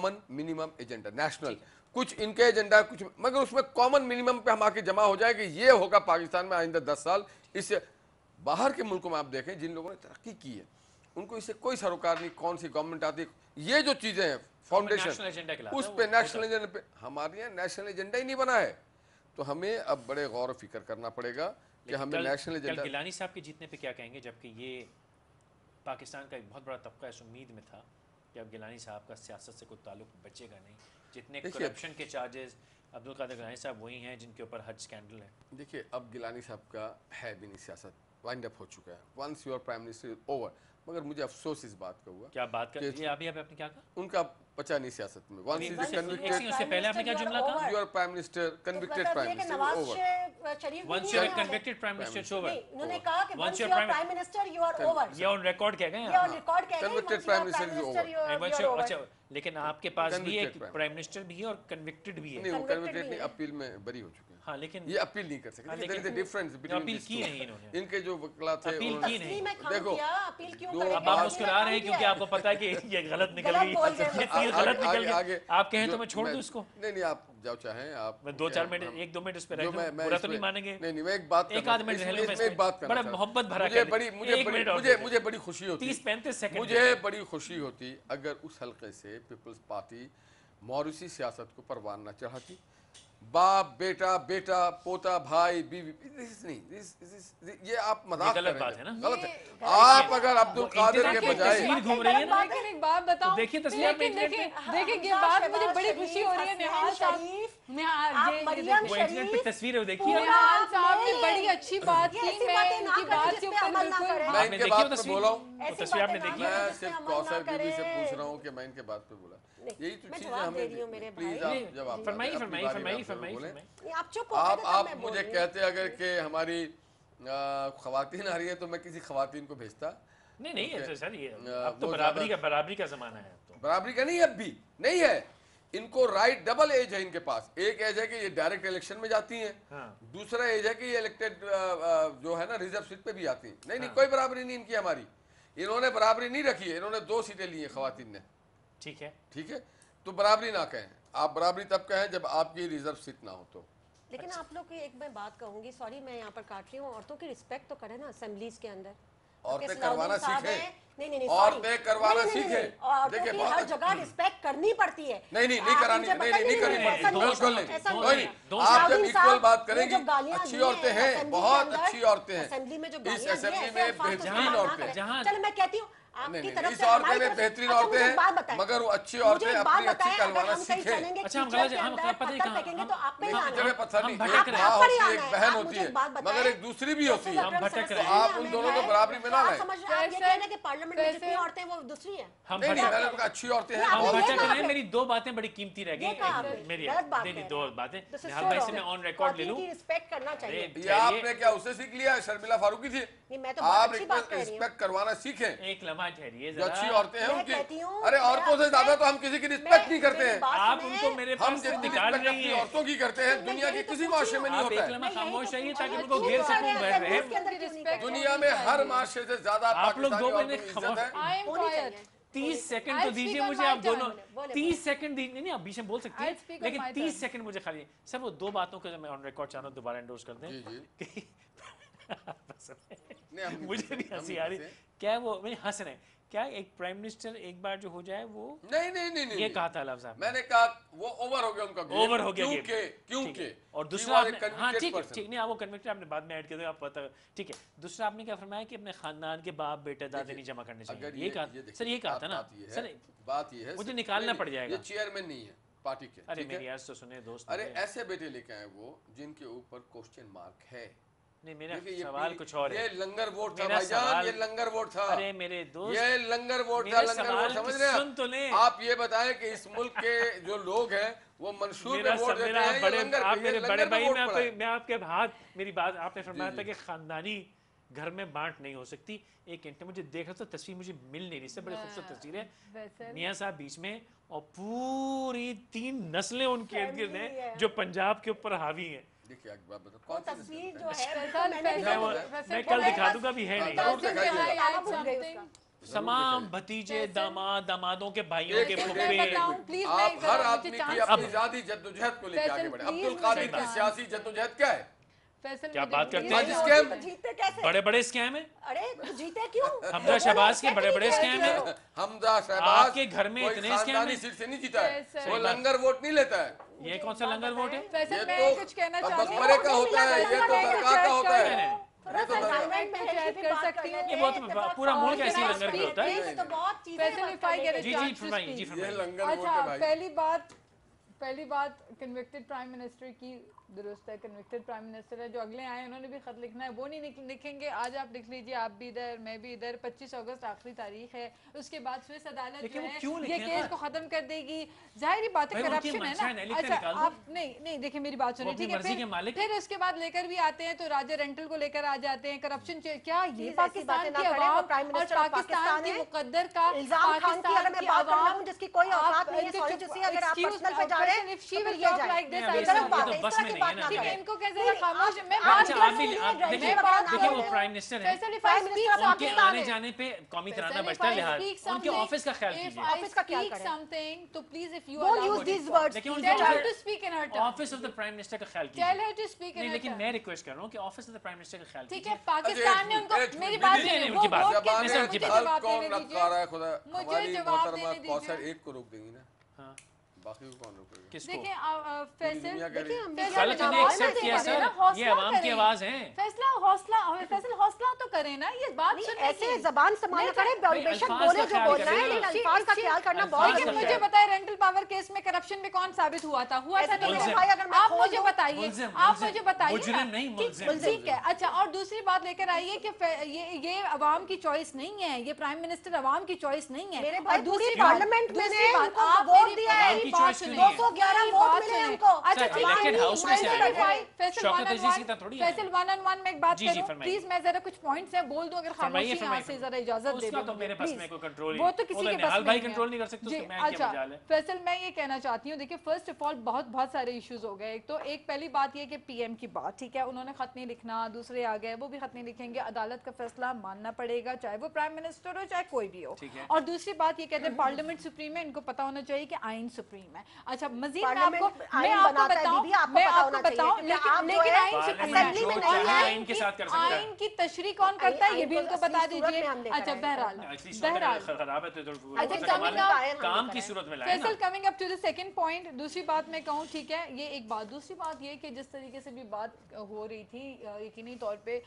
Common minimum agenda national, कुछ इनके agenda कुछ, मगर उसमें कॉमन मिनिमम पे हम आके जमा हो जाए कि ये होगा पाकिस्तान में आइंदा 10 साल। इससे बाहर के मुल्कों में आप देखें जिन लोगों ने तरक्की की है उनको इससे कोई सरोकार नहीं, कौन सी गवर्नमेंट आती है, ये जो चीजें हैं फाउंडेशन उस पे नेशनल एजेंडा पे, हमारे यहाँ नेशनल एजेंडा ही नहीं बना है। तो हमें अब बड़े गौर फिक्र करना पड़ेगा कि हमें नेशनल एजेंडा। गिलानी साहब के जीतने पे क्या कहेंगे, जबकि ये पाकिस्तान का एक बहुत बड़ा तबका इस उम्मीद में था कि अब गिलानी साहब का सियासत से कोई ताल्लुक बचेगा नहीं, जितने करप्शन के चार्जेस अब्दुल कादिर गिलानी साहब वही हैं जिनके ऊपर हज स्कैंडल है। देखिए अब गिलानी साहब का है भी नहीं, सियासत वाइंड अप हो चुका है, once your prime minister is over. मगर मुझे अफसोस इस बात का हुआ, क्या बात कर ये अभी आपने क्या कहा, उनका बचा नहीं सियासत में। वंस इज कन्विक्टेड, उससे पहले आपने क्या जुमला कहा, your prime minister convicted prime minister over, once you are convicted prime minister it's over. उन्होंने कहा कि once you are prime minister you are over, ये ऑन रिकॉर्ड कह गए हैं, ये ऑन रिकॉर्ड कह गए convicted prime minister is over. अच्छा, लेकिन आपके पास भी एक प्राइम मिनिस्टर भी है और कन्विक्टेड भी है। नहीं, वो कन्विक्टेड नहीं, अपील में बरी हो चुके हैं। हाँ, लेकिन ये अपील नहीं कर सकते, there is a difference between appeal की नहीं इन्होंने, इनके जो वकील थे अपील की नहीं। देखो अपील क्यों करेंगे, अब आप मुस्कुरा रहे हैं क्योंकि आपको पता है कि ये गलत निकल गई, ये तीर गलत निकल गई। आप कहें तो मैं छोड़ दूं इसको? नहीं, आप जाओ चाहें आप, मैं 2-4 मिनट 1-2 मिनट इस पे रह लूं, पूरा तो नहीं मानेंगे। नहीं, मैं एक बात, एक आध मिनट रह लूं, मैं एक बात करना, बड़ा मोहब्बत भरा मुझे बड़ी खुशी होती, 30-35 सेकंड मुझे बड़ी खुशी होती अगर उस हलके से पीपल्स पार्टी मॉरिसी सियासत को परवान न चढ़ाती। बाप बेटा बेटा पोता भाई बीवी, नहीं, ये आप मजाक कर रहे हैं, गलत है। आप अगर अब्दुल कादिर के बजाय घूम रही है ना, एक बात बताओ, देखिए तस्वीर में, देखिए ये बात मुझे बड़ी खुशी हो रही है। निहाल साहब, वो इंटरनेट पे तस्वीर है, देखिए निहाल साहब ने बड़ी अच्छी बात की, मैं इनकी बात के ऊपर बिल्कुल, मैं इनके बात पे बोला हूँ, तस्वीर आपने देखी, मैं सिर्फ कौसर बीबी से पूछ रहा हूँ कि मैं इनके बात पे बोला, यही तो चीज़ है हमें। प्लीज आप जब आप फरमाइए, आप मुझे कहते अगर कि हमारी ख़वातीन आ रही है तो मैं किसी ख़वातीन को भेजता। नहीं सर, ये अब तो बराबरी का ज़माना है, तो बराबरी का नहीं, अब भी नहीं है। इनको राइट डबल एज है इनके पास, एक एज है कि ये डायरेक्ट इलेक्शन में जाती हैं, दूसरा एज है कि ये इलेक्टेड जो है ना रिजर्व सीट पे भी आती हैं। नहीं, कोई बराबरी नहीं इनकी हमारी, इन्होंने बराबरी नहीं रखी है, इन्होंने 2 सीटें ली हैं ख़वातीन ने। ठीक है, तो बराबरी ना कहें आप, बराबरी तब कहें जब आपकी रिजर्व सीट ना हो तो। लेकिन आप लोग की एक मैं बात कहूंगी, सॉरी मैं यहाँ पर काट रही हूँ, औरतों की रिस्पेक्ट तो करें ना असेंबलीज के अंदर, औरतें करवाना सीखें, नहीं औरतें करवाना सीखें। देखिए हर जगह रिस्पेक्ट करनी पड़ती है। नहीं करानी, नहीं करनी पड़ती, बिल्कुल नहीं। आप जब इक्वल बात करेंगे, अच्छी औरतें हैं, बहुत अच्छी औरतें हैं असेंबली में, जो इस असेंबली में बेहतरीन औरतें। चलो मैं कहती हूँ आपकी तरफ इस औरतें में बेहतरीन औरतें हैं, मगर वो अच्छी औरतें अपनी अच्छी कहलवाना सीखें। अच्छा, हम गलत हम पता नहीं फेंकेंगे तो आप में ही आना जगह पत्थर नहीं, एक माँ होती है, एक बहन होती है, मगर एक दूसरी भी होती है। आप उन दोनों को बराबरी में ना लाएं। समझ रहे हैं, आप ये कह रहे हैं कि पार्लियामेंट में जितनी औरतें हैं वो दूसरी हैं। नहीं, मैंने कहा अच्छी औरतें हैं। हम भटक रहे हैं, मेरी 2 बातें बड़ी कीमती रह गई, मेरी 2 बातें निहाल भाई से मैं ऑन रिकॉर्ड ले लूं। रिस्पेक्ट करना चाहिए। ये आपने क्या उससे सीख लिया? शर्मिला फारूकी थी। आप रिस्पेक्ट करवाना सीखें। एक लम्हा ठहरिए, जो अच्छी औरतें हैं उनकी, अरे औरतों से ज्यादा तो हम किसी की रिस्पेक्ट नहीं करते हैं। आप उनको मेरे पास से निकाल रही हैं, औरतों की करते हैं, दुनिया के किसी माशरे में नहीं होता है। एक लम्हा खामोश रहिए ताकि उनको घेर सकूं बैठ रहे। दुनिया में हर माशरे से ज्यादा आप लोग 2 महीने इज्जत है। 30 सेकंड तो दीजिए मुझे, आप दोनों 30 सेकंड दीजिए। नहीं, आप बीच में बोल सकती हैं, लेकिन 30 सेकंड मुझे खाली। सर वो 2 बातों को मैं ऑन रिकॉर्ड चाह रहा हूँ दोबारा एंडोर्स कर दें। मुझे भी हंसी आ रही, क्या वो मैं हंस रहे हैं, क्या एक प्राइम मिनिस्टर एक बार जो हो जाए वो नहीं ये कहा था अलाव साहब, मैंने कहा वो ओवर हो गया उनका, ओवर हो गया क्योंकि और दूसरा हाँ ठीक नहीं, आप वो कन्विक्टेड आपने बाद में ऐड कर दिया, आप पता ठीक है। दूसरा आपने क्या फरमाया कि अपने खानदान के बाप बेटे दादे नहीं जमा करने चाहिए, ये कहा सर, ये कहा था ना सर। बात ये है मुझे निकालना पड़ जाएगा, ये चेयरमैन नहीं है पार्टी के। अरे मेरी आज तो सुने दोस्त, अरे ऐसे बेटे लेके आए वो जिनके ऊपर क्वेश्चन मार्क है। नहीं, मेरा सवाल कुछ और है। ये लंगर वोट था भाईजान, ये लंगर वोट था। अरे मेरे दोस्त, ये लंगर वोट था, लंगर वोट समझ रहे हैं? सुन तो ले, आप ये बताएं कि इस मुल्क के जो लोग हैं वो मंशूर पे वोट देते हैं, ये लंगर आप मेरे बड़े भाई, मैं आपके हाथ, मेरी बात आपने फरमाया था कि खानदानी घर में बांट नहीं हो सकती। एक घंटे मुझे देख रहा था, तस्वीर मुझे मिल नहीं रही, से बड़ी खूबसूरत तस्वीर है, मियाँ साहब बीच में और पूरी 3 नस्लें उनके इर्द गिर्द हैं जो पंजाब के ऊपर हावी हैं। देखिए एक बात बताओ, कौन तस्वीर जो है मैं कल दिखा दूंगा, भी है नहीं। तमाम भतीजे दामाद दामादों के भाइयों के एक फुफे मिनट, प्लीज आप हर आदमी की अपनी जाती जद्दोजहद को लेकर आगे बढ़े। अब्दुल कादिर की सियासी जद्दोजहद क्या है? क्या बात करते हैं? स्कैम जीतते कैसे? बड़े बड़े स्कैम है। अरे जीते क्यों? हमजा शहबाज के बड़े बड़े स्कैम है। हमजा शहबाज आपके घर में कोई इतने स्कैम खानदानी हैं। सीट से नहीं जीता है, सही वो बात। लंगर वोट नहीं लेता है। ये कौन सा लंगर वोट है? फैसल ये मैं तो कुछ कहना चाहती हूँ। मकबरे का होता है, ये तो दरगाह का होता है। थोड़ा सा असाइनमेंट में पंचायत कर सकती हूँ। ये बहुत पूरा मुल्क ऐसे ही लंगर पे होता है। तो बहुत चीजें Faisal if I get a ji chance to फरमाइए, जी speak. ये फरमाइए। लंगर वोट अच्छा, है भाई। पहली बात कन्विक्टेड प्राइम मिनिस्टर की दुरुस्त है। कन्विक्टेड प्राइम मिनिस्टर है, जो अगले आए उन्होंने भी खत लिखना है, वो नहीं लिखेंगे। आज आप लिख लीजिए, आप भी इधर, मैं भी इधर। 25 अगस्त आखिरी तारीख है, उसके बाद स्विस अदालत लेकिन जो वो है क्यों ये लिखेगा? केस को खत्म कर देगी। जाहिर बात है भाई, उनकी करप्शन है मंशा है ना। ना, लिख के अच्छा निकाल दो। आप नहीं देखिए मेरी बात सुनिए, अपनी ठीक है। मर्जी के मालिक फिर उसके बाद लेकर भी आते हैं तो राज्य रेंटल को लेकर आ जाते हैं। करप्शन क्या ये Please, ऐसी पाकिस्तान बातें की ना करें, वो आवाम प्राइम और मिनिस्टर ऑफ पाकिस्तान पाकिस्तान की है। मुकद्दर का इल्जाम खान की अगर मैं बात कर रहा हूँ जिसकी कोई औकात नहीं है, सॉरी टू से, अगर आप पर्सनल पे जा रहे हैं तो फिर ये जाए। like this, नहीं, I अभी don't ये want तो it. बस इस तरह में की नहीं है बात ना। ना ठीक है, करें। इनको कैसे जरा खामोश मैं अच्छा, बात आप भी कर आप रही देखिए हूँ। देखिए वो प्राइम मिनिस्टर है, Faisal, if I Prime speak Minister of उनके पाकिस्तान आने है। जाने पे कौमी तराना Faisal, if बजता I लिहाज, speak उनके something- ऑफिस का ख्याल if कीजिए। I ऑफिस का ख्याल speak करें। something, तो please if you Don't allow use me. these words. देखिए Tell her उनके to speak in her turn. Office of the prime minister का ख्याल Tell कीजिए। her to speak in नहीं, her लेकिन turn. मैं रिक्वेस्ट कर रहा हूँ कि office of the prime minister का ख्याल ठीक कीजिए। है, पाकिस्तान ने उनको मेरी बात नहीं, सुनिए, नहीं, वो उनकी बात। वोट के जबान मुझे उनकी जवाब कल कौन देने रखा रहा दीजिए। है खुदा, मुझे हमारी जवाब मोहतरमा देने कौसर दीजिए। एक को रोक देंगी ना, हाँ, बाकी को कौन रोकेगा? किसको? देखिए फैसल दुनिया कह रही है। खल्क ने एक्सेप्ट किया सर, ये अवाम की आवाज है। फैसला हौसला तो करें ना, ये बात सुनने ऐसे की। जबान संभालना करें, बेशक अल्फाज बोले का जो ख्याल बोलना है, करें। लेकिन अल्फाज का ख्याल करना बहुत अल्फाज लेकिन का जरूरी मुझे है। बताए रेंटल पावर केस में करप्शन में कौन साबित हुआ था ऐसे नहीं नहीं हुआ? है भाई, अगर मैं आप खोल मुझे दूं- बताइए, मुल्ज़िम, आप मुल्ज़िम। मुझे बताइए मुजरिम ना। नहीं, ठीक- मुल्ज़िम। ठीक है। अच्छा, और दूसरी बात लेकर आइए कि ये अवाम की चॉइस नहीं है, ये प्राइम मिनिस्टर अवाम की चॉइस नहीं है। मेरे और भाई दूसरी पूरी बात- पार्लियामेंट में दूसरी ने बात, उनको आप वोट मेरी- दिया है। मेरी की बात choice सुनिए। नहीं है। 211 मेरी वोट बात मिले सुनिए। उनको। अच्छा, सर, elected house में से आए हैं। फैसल शौकत 1 on अजीज की 1 तरह थोड़ी है। फैसल 1 on 1 में एक बात जी, जी, करूं फरमाइए। प्लीज। मैं जरा कुछ पॉइंट्स हैं बोल दूं, अगर फरमाइए, खामोशी यहाँ से फरमाइए। जरा इजाजत दे उसका दो तो मेरे मुझे, बस please। में कोई कंट्रोल नहीं। वो तो किसी उधर के बस निहाल में भाई नहीं है। कंट्रोल नहीं कर सकते, जी, उसको मैं क्या अच्छा मजाल है। फैसल मैं ये कहना चाहती हूँ, देखिए फर्स्ट ऑफ ऑल बहुत सारे इश्यूज हो गए। एक तो पहली बात ये कि पीएम की बात, ठीक है, उन्होंने खत नहीं लिखना, दूसरे आ गए वो भी खत नहीं लिखेंगे। अदालत का फैसला मानना पड़ेगा, चाहे वो प्राइम मिनिस्टर हो चाहे कोई भी हो। ठीक है। और दूसरी बात ये कहते हैं पार्लियामेंट सुप्रीम है, इनको पता होना चाहिए कि आइन सुप्रीम है। अच्छा, मजीद मैं पार्लियामेंट आपको आइन बनाता है दीदी, आपको पता होना चाहिए, क्योंकि आप जो लेकिन है आइन पार्लियामेंट असेंबली जो में चाहे नहीं है। आइन के साथ कर सकता है। आइन की तशरीह कौन करता है ये भी आइन इनको को बता असली सूरत दीजिए। में हम लेकर अच्छा, आए हैं। बहरहाल एक्चुअली सूरत बहरहाल खराब है तो अच्छा, वो coming कमाल up- है, काम की सूरत में लाए ना। Faisal coming up to the second point, दूसरी बात मैं कहूँ, ठीक है, ये एक बात। दूसरी बात ये कि जिस तरीके से भी बात हो रही थी, यकीनी तौर पे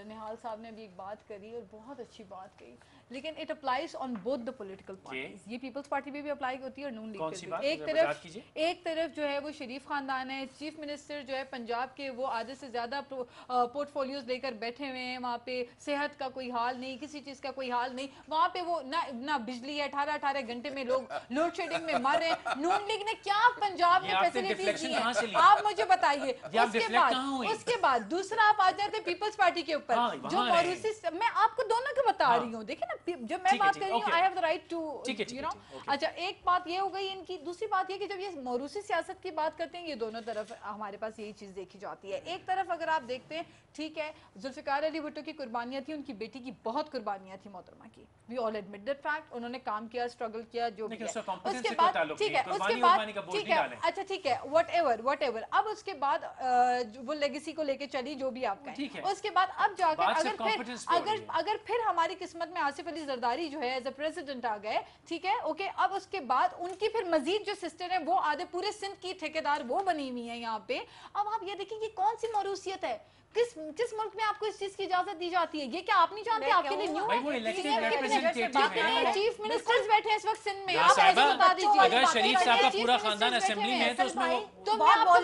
निहाल साहब ने भी एक बात करी और बहुत अच्छी बात कही, लेकिन it applies on both the political parties. ये पीपल्स पार्टी में भी अप्लाई होती है और नून लीग कौन पे सी भी। बात? एक तरफ जो है वो शरीफ खानदान है, चीफ मिनिस्टर जो है पंजाब के, वो आधे से ज्यादा पोर्टफोलियोज लेकर बैठे हुए हैं। वहाँ पे सेहत का कोई हाल नहीं, किसी चीज का कोई हाल नहीं। वहाँ पे वो ना बिजली है, 18 घंटे में लोग लोड शेडिंग में मर रहे हैं। नून लीग ने क्या पंजाब में फैसिलिटीज दी हैं, आप मुझे बताइए। उसके बाद दूसरा आप आ जाते पीपल्स पार्टी के ऊपर, जो मौरूसी, मैं आपको दोनों को बता रही हूँ। देखिए ना, जो मैं बात कर रही हूँ, I have the right to, you know. अच्छा, एक बात ये हो गई इनकी। दूसरी बात ये कि जब ये मौरूसी सियासत की बात करते हैं, ये दोनों तरफ हमारे पास यही चीज देखी जाती है। एक तरफ अगर आप देखते हैं, ठीक है, जुल्फिकार अली भुट्टो की कुर्बानियां थी, उनकी बेटी की बहुत कुर्बानियां थी मोहतरमा की, we all admit that fact. उन्होंने काम किया, स्ट्रगल किया, जो भी है। उसके बाद ठीक है, उसके बाद ठीक है, अच्छा ठीक है, व्हाटएवर। अब उसके बाद वो लेगेसी को लेके चली, जो भी आप कहें। उसके बाद अब जाकर अगर फिर हमारी किस्मत में आसिफ अली जरदारी जो है एज अ प्रेसिडेंट आ गए, ठीक है, ओके, अब उसके बाद उनकी फिर मजीद जो सिस्टर है वो आधे पूरे सिंध की ठेकेदार वो बनी हुई है यहाँ पे। अब आप ये देखिए कि कौन सी मरूसियत है, किस मुल्क में आपको इस चीज की इजाजत दी जाती है? ये क्या आप नहीं जानते? आपके लिए न्यू है, चीफ मिनिस्टर्स बैठे हैं इस वक्त सिंध में, आप ऐसे बता दीजिए। अगर शरीफ साहब का पूरा खानदान असेंबली में है तो उसमें वो, तो मैं आपको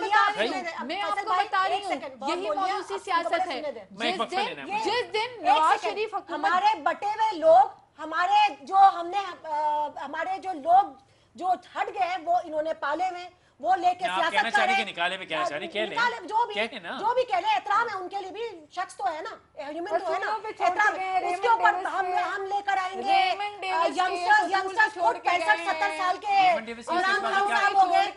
बता रही हूँ, यही मौरूसी सियासत है। जिस दिन नवाज शरीफ हमारे बटे हुए लोग, हमारे जो लोग जो हट गए, वो इन्होंने पाले में, वो लेके सियासत कर रहे हैं। निकाले में क्या है, जो भी कह ले, एहतराम है उनके लिए भी, शख्स तो है ना, ह्यूमन तो है ना, एहतराम। उसके ऊपर हम लेकर आएंगे यंगस्टर्स को 65-70 साल के इमरान खान साहब हो गए,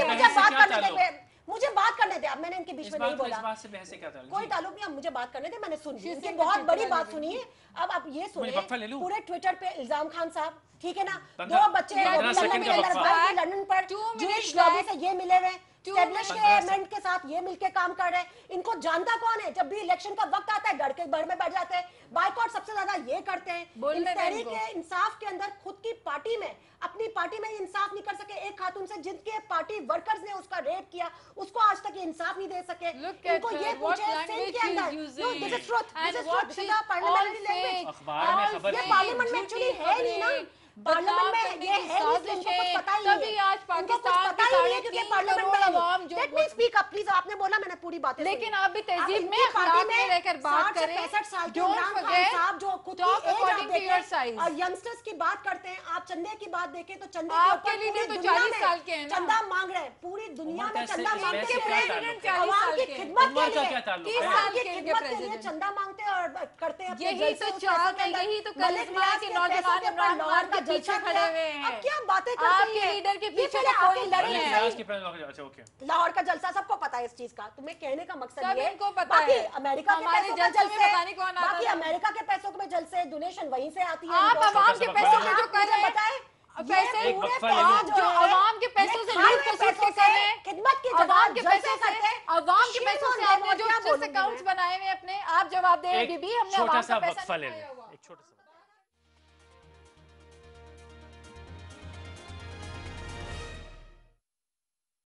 मुझे बात करने देंगे। मुझे बात करने दे, अब मैंने इनके बीच इस में नहीं बात बोला, इस बात से बहस से क्या ताल्लुक? कोई जी। ताल्लुक नहीं, अब मुझे बात करने दे, मैंने सुन ली, She's इनकी saying बहुत that बड़ी people बात are सुनिए। अब आप ये मुझे वक्फा ले सुनिए, लूं? पूरे ट्विटर पे इल्जाम खान साहब, ठीक है ना, पंद्रह- 2 बच्चे पंद्रह लंदन सेकंड का में वक्फा। लंदन पर 2 जूश minutes लॉबी back, से ये मिले हुए, 2 एस्टेब्लिशमेंट के साथ ये मिलके काम कर रहे हैं, इनको जानता कौन है? जब भी इलेक्शन का वक्त आता है घर के घर में बैठ जाते हैं, बाइकआउट सबसे ज्यादा ये करते हैं। बोलने इन दें तहरीक इनको। इंसाफ के अंदर खुद की पार्टी में, अपनी पार्टी में इंसाफ नहीं कर सके, एक खातून से जिनके पार्टी वर्कर्स ने उसका रेप किया, उसको आज तक ये इंसाफ नहीं दे सके। Look at इनको ये her, what पूछे सिंध language के she is अंदर, using. no, this is truth, And this is what truth, this is she's our parliamentary all language. fake, अखबार में all खबर ये थी। पार्लियामेंट में झूठी एक्चुअली है नहीं ना, खबरें, पार्लियामेंट बदनाम में करने ये की है नहीं, इसलिए इनको कुछ साजिशें, पता ही तभी नहीं है, आज इनको कुछ पाकिस्तान पता के ही नहीं है क्योंकि 3.5 पार्लियामेंट करोड़ में अवाम जो let me speak up please, आपने बोला, मैंने पूरी बातें लेकिन सुनी। आप भी तहजीब अब में इनकी पार्टी अखलाक में रहकर बात 60 से करें। 65 साल के Don't इमरान खान forget, साहब जो खुद talk की एज आप according to your देखें size. और यंगस्टर्स की बात करते हैं, आप चंदे की बात देखें तो चंदे आपके के ऊपर लीडर पूरी तो दुनिया 40 में साल के हैं ना। चंदा मांग रहे हैं, पूरी दुनिया उम्र में कैसे- चंदा इस मांगते वैसे हैं, क्या प्रेसिडेंट ताल्लुक है? 40 अवाम साल की के हैं। खिदमत उम्र के का लिए, क्या ताल्लुक है? 30 अवाम साल की के इनके खिदमत के लिए प्रेसिडेंट। चंदा मांगते हैं और करते हैं अपने यही जलसे तो उस चाहते पैसों के हैं, अंदर। यही तो मलिक करिश्मा रियाज के के नौजवान पैसों के ऊपर इमरान लाहौर खान का के पीछे जलसा खड़े किया। हुए हैं। अब क्या बातें करते आपके हैं? लीडर के ये पीछे पहले तो आके कोई लड़े नहीं हैं है। रियाज के प्रेसिडेंट, अच्छा ओके। लाहौर का जलसा सबको पता है इस चीज का, तुम्हें कहने का मकसद सब ये इनको पता बाकी है। अमेरिका के हमारे पैसों में जलसे में जलसे, पता नहीं कौन आता बाकी था। अमेरिका के पैसों में जलसे, डोनेशन वहीं से आती है आप इनको। अवाम के छोटा सा पैसों वक्फा में जो कर रहे हैं, बताए पैसे एक पूरे वक्फा ले पैसे लो। जो जो है, अवाम के पैसों ये से खाए लूट हुए खसूट पैसों के कर से, रहे हैं। खिदमत की अवाम के जगह पैसों जलसे से, करते हैं। अवाम के Shame पैसों on से them, आपने और जो क्या जिस बोलूं अकाउंट्स मैं? बनाए हुए अपने, आप जवाब दे एक बीबी, हमने छोटा अवाम सा का पैसा वक्फा ले नहीं लो, खाया हुआ। एक छोटा सा